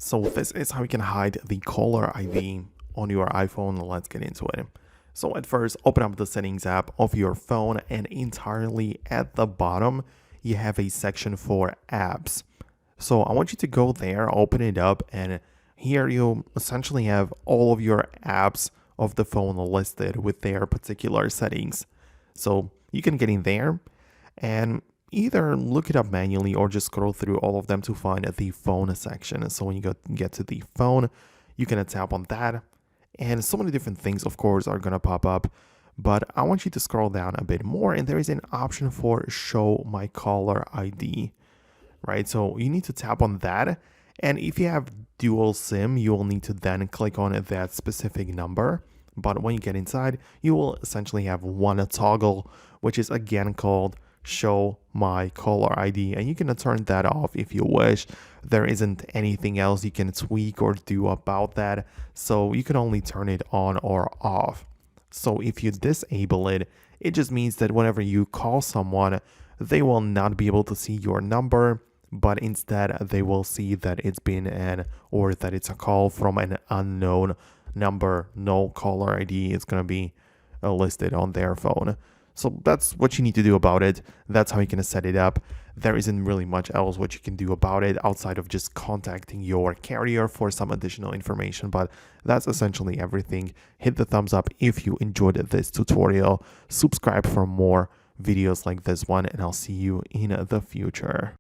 So this is how you can hide the caller ID on your iPhone. Let's get into it. So at first, open up the settings app of your phone, and entirely at the bottom, you have a section for apps. So I want you to go there, open it up, and here you essentially have all of your apps of the phone listed with their particular settings. So you can get in there and either look it up manually or just scroll through all of them to find the phone section. So when you get to the phone, you can tap on that, and so many different things, of course, are going to pop up. But I want you to scroll down a bit more, and there is an option for show my caller ID, right? So you need to tap on that. And if you have dual SIM, you will need to then click on that specific number. But when you get inside, you will essentially have one toggle, which is again called show my caller ID, and you can turn that off if you wish. There isn't anything else you can tweak or do about that, so you can only turn it on or off. So if you disable it, it just means that whenever you call someone, they will not be able to see your number, but instead they will see that it's been that it's a call from an unknown number. No caller ID is going to be listed on their phone. So that's what you need to do about it. That's how you can set it up. There isn't really much else what you can do about it outside of just contacting your carrier for some additional information, but that's essentially everything. Hit the thumbs up if you enjoyed this tutorial. Subscribe for more videos like this one, and I'll see you in the future.